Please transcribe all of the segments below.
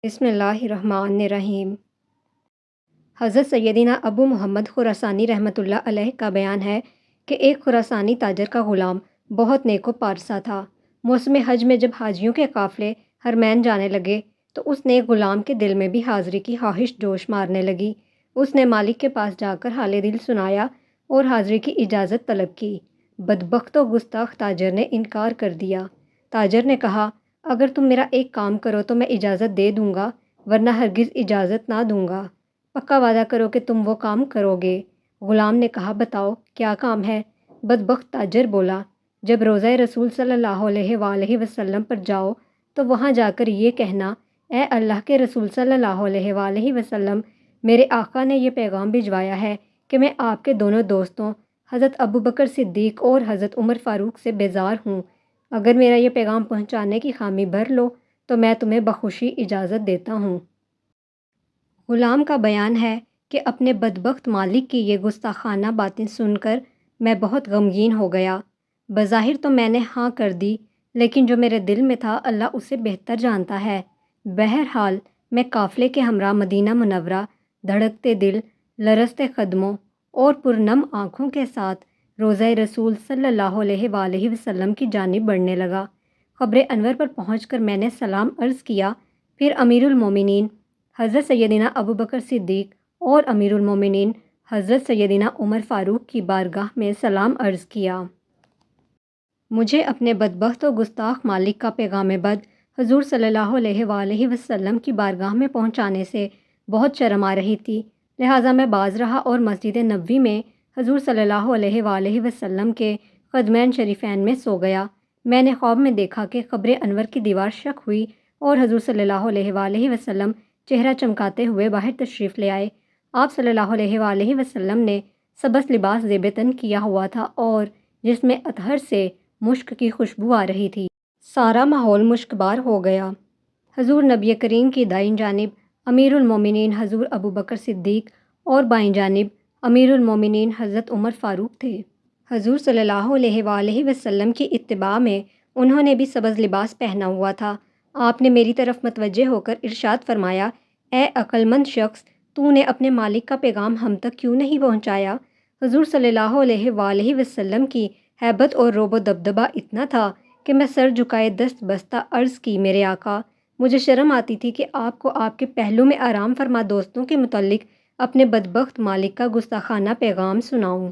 بسم اللہ الرحمن الرحیم۔ حضرت سیدنا ابو محمد خراسانی رحمۃ اللہ علیہ کا بیان ہے کہ ایک خراسانی تاجر کا غلام بہت نیک و پارسا تھا۔ موسم حج میں جب حاجیوں کے قافلے حرمین جانے لگے تو اس نیک غلام کے دل میں بھی حاضری کی خواہش جوش مارنے لگی۔ اس نے مالک کے پاس جا کر حال دل سنایا اور حاضری کی اجازت طلب کی۔ بدبخت و گستاخ تاجر نے انکار کر دیا۔ تاجر نے کہا، اگر تم میرا ایک کام کرو تو میں اجازت دے دوں گا، ورنہ ہرگز اجازت نہ دوں گا۔ پکا وعدہ کرو کہ تم وہ کام کرو گے۔ غلام نے کہا، بتاؤ کیا کام ہے؟ بدبخت تاجر بولا، جب روضہ رسول صلی اللہ علیہ وآلہ وسلم پر جاؤ تو وہاں جا کر یہ کہنا، اے اللہ کے رسول صلی اللہ علیہ وآلہ وسلم، میرے آقا نے یہ پیغام بھجوایا ہے کہ میں آپ کے دونوں دوستوں حضرت ابوبکر صدیق اور حضرت عمر فاروق سے بیزار ہوں۔ اگر میرا یہ پیغام پہنچانے کی خامی بھر لو تو میں تمہیں بخوشی اجازت دیتا ہوں۔ غلام کا بیان ہے کہ اپنے بدبخت مالک کی یہ گستاخانہ باتیں سن کر میں بہت غمگین ہو گیا۔ بظاہر تو میں نے ہاں کر دی، لیکن جو میرے دل میں تھا اللہ اسے بہتر جانتا ہے۔ بہرحال میں قافلے کے ہمراہ مدینہ منورہ دھڑکتے دل، لرزتے قدموں اور پرنم آنکھوں کے ساتھ روضہ رسول صلی اللہ علیہ وآلہ وسلم کی جانب بڑھنے لگا۔ قبر انور پر پہنچ کر میں نے سلام عرض کیا، پھر امیر المومنین حضرت سیدنا ابوبکر صدیق اور امیر المومنین حضرت سیدنا عمر فاروق کی بارگاہ میں سلام عرض کیا۔ مجھے اپنے بدبخت و گستاخ مالک کا پیغام بد حضور صلی اللہ علیہ وآلہ وسلم کی بارگاہ میں پہنچانے سے بہت شرم آ رہی تھی، لہٰذا میں باز رہا اور مسجد نبوی میں حضور صلی اللہ علیہ وآلہ وسلم کے قدمین شریفین میں سو گیا۔ میں نے خواب میں دیکھا کہ قبر انور کی دیوار شق ہوئی اور حضور صلی اللہ علیہ وآلہ وسلم چہرہ چمکاتے ہوئے باہر تشریف لے آئے۔ آپ صلی اللہ علیہ وآلہ وسلم نے سبز لباس زیب تن کیا ہوا تھا اور جس میں اطہر سے مشک کی خوشبو آ رہی تھی۔ سارا ماحول مشک بار ہو گیا۔ حضور نبی کریم کی دائیں جانب امیر المومنین حضور ابوبکر صدیق اور بائیں جانب امیر المومنین حضرت عمر فاروق تھے۔ حضور صلی اللہ علیہ وآلہ وسلم کی اتباع میں انہوں نے بھی سبز لباس پہنا ہوا تھا۔ آپ نے میری طرف متوجہ ہو کر ارشاد فرمایا، اے عقل مند شخص، تو نے اپنے مالک کا پیغام ہم تک کیوں نہیں پہنچایا؟ حضور صلی اللہ علیہ وآلہ وسلم کی ہیبت اور رعب و دبدبہ اتنا تھا کہ میں سر جھکائے دست بستہ عرض کی، میرے آقا، مجھے شرم آتی تھی کہ آپ کو آپ کے پہلو میں آرام فرما دوستوں کے متعلق اپنے بدبخت مالک کا گستاخانہ پیغام سناؤں۔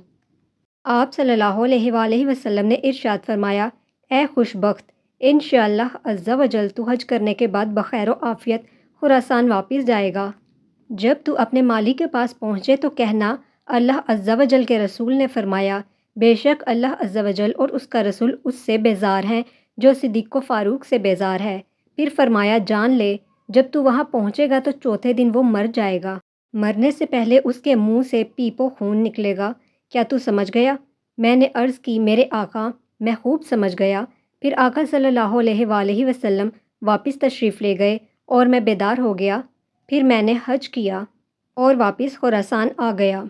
آپ صلی اللہ علیہ وآلہ وسلم نے ارشاد فرمایا، اے خوش بخت، انشاءاللہ عز و جل تو حج کرنے کے بعد بخیر و عافیت خراسان واپس جائے گا۔ جب تو اپنے مالک کے پاس پہنچے تو کہنا، اللہ عز و جل کے رسول نے فرمایا، بے شک اللہ عز و جل اور اس کا رسول اس سے بیزار ہیں جو صدیق و فاروق سے بیزار ہے۔ پھر فرمایا، جان لے، جب تو وہاں پہنچے گا تو چوتھے دن وہ مر جائے گا۔ مرنے سے پہلے اس کے منہ سے پیپ و خون نکلے گا۔ کیا تو سمجھ گیا؟ میں نے عرض کی، میرے آقا، میں خوب سمجھ گیا۔ پھر آقا صلی اللہ علیہ وآلہ وسلم واپس تشریف لے گئے اور میں بیدار ہو گیا۔ پھر میں نے حج کیا اور واپس خراسان آ گیا۔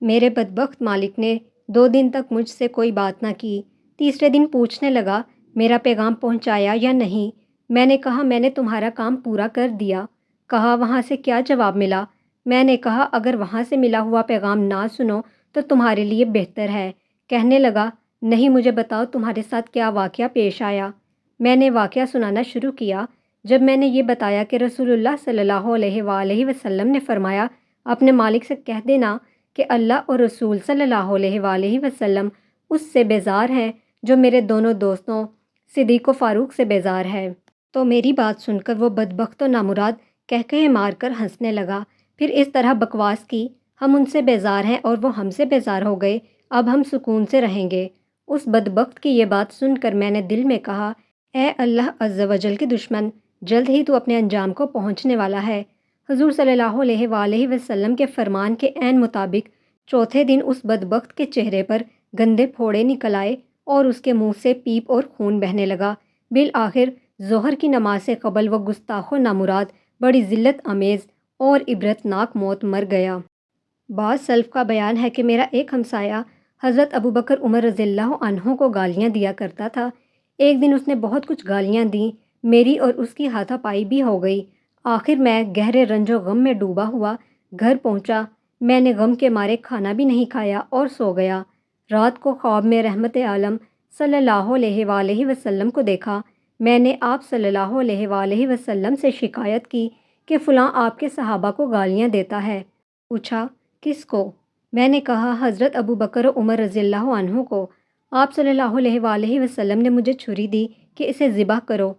میرے بدبخت مالک نے 2 دن تک مجھ سے کوئی بات نہ کی۔ تیسرے دن پوچھنے لگا، میرا پیغام پہنچایا یا نہیں؟ میں نے کہا، میں نے تمہارا کام پورا کر دیا۔ کہا، وہاں سے کیا جواب ملا؟ میں نے کہا، اگر وہاں سے ملا ہوا پیغام نہ سنو تو تمہارے لیے بہتر ہے۔ کہنے لگا، نہیں، مجھے بتاؤ تمہارے ساتھ کیا واقعہ پیش آیا۔ میں نے واقعہ سنانا شروع کیا۔ جب میں نے یہ بتایا کہ رسول اللہ صلی اللہ علیہ وآلہ وسلم نے فرمایا، اپنے مالک سے کہہ دینا کہ اللہ اور رسول صلی اللہ علیہ وآلہ وسلم اس سے بیزار ہیں جو میرے دونوں دوستوں صدیق و فاروق سے بیزار ہے، تو میری بات سن کر وہ بدبخت و نامراد کہکہے مار کر ہنسنے لگا۔ پھر اس طرح بکواس کی، ہم ان سے بیزار ہیں اور وہ ہم سے بیزار ہو گئے، اب ہم سکون سے رہیں گے۔ اس بدبخت کی یہ بات سن کر میں نے دل میں کہا، اے اللہ عز و جل کے دشمن، جلد ہی تو اپنے انجام کو پہنچنے والا ہے۔ حضور صلی اللہ علیہ وآلہ وسلم کے فرمان کے عین مطابق چوتھے دن اس بدبخت کے چہرے پر گندے پھوڑے نکل آئے اور اس کے منہ سے پیپ اور خون بہنے لگا۔ بالآخر ظہر کی نماز سے قبل وہ گستاخ و نامراد بڑی ذلت آمیز اور عبرتناک موت مر گیا۔ بعض سلف کا بیان ہے کہ میرا ایک ہمسایہ حضرت ابوبکر عمر رضی اللہ عنہ کو گالیاں دیا کرتا تھا۔ ایک دن اس نے بہت کچھ گالیاں دیں، میری اور اس کی ہاتھا پائی بھی ہو گئی۔ آخر میں گہرے رنج و غم میں ڈوبا ہوا گھر پہنچا۔ میں نے غم کے مارے کھانا بھی نہیں کھایا اور سو گیا۔ رات کو خواب میں رحمت عالم صلی اللہ علیہ وآلہ وسلم کو دیکھا۔ میں نے آپ صلی اللہ علیہ وآلہ وسلم سے شکایت کی کہ فلاں آپ کے صحابہ کو گالیاں دیتا ہے۔ پوچھا کس کو؟ میں نے کہا حضرت ابو بکر و عمر رضی اللہ عنہ کو۔ آپ صلی اللہ علیہ وآلہ وسلم نے مجھے چھری دی کہ اسے ذبح کرو۔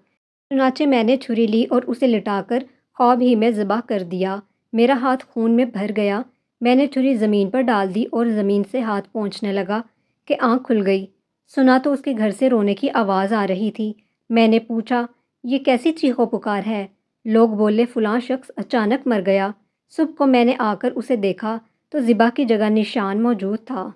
چنانچہ میں نے چھری لی اور اسے لٹا کر خواب ہی میں ذبح کر دیا۔ میرا ہاتھ خون میں بھر گیا۔ میں نے چھری زمین پر ڈال دی اور زمین سے ہاتھ پہنچنے لگا کہ آنکھ کھل گئی۔ سنا تو اس کے گھر سے رونے کی آواز آ رہی تھی۔ میں نے پوچھا یہ کیسی چیخ و پکار ہے؟ لوگ بولے فلاں شخص اچانک مر گیا۔ صبح کو میں نے آ کر اسے دیکھا تو ذبح کی جگہ نشان موجود تھا۔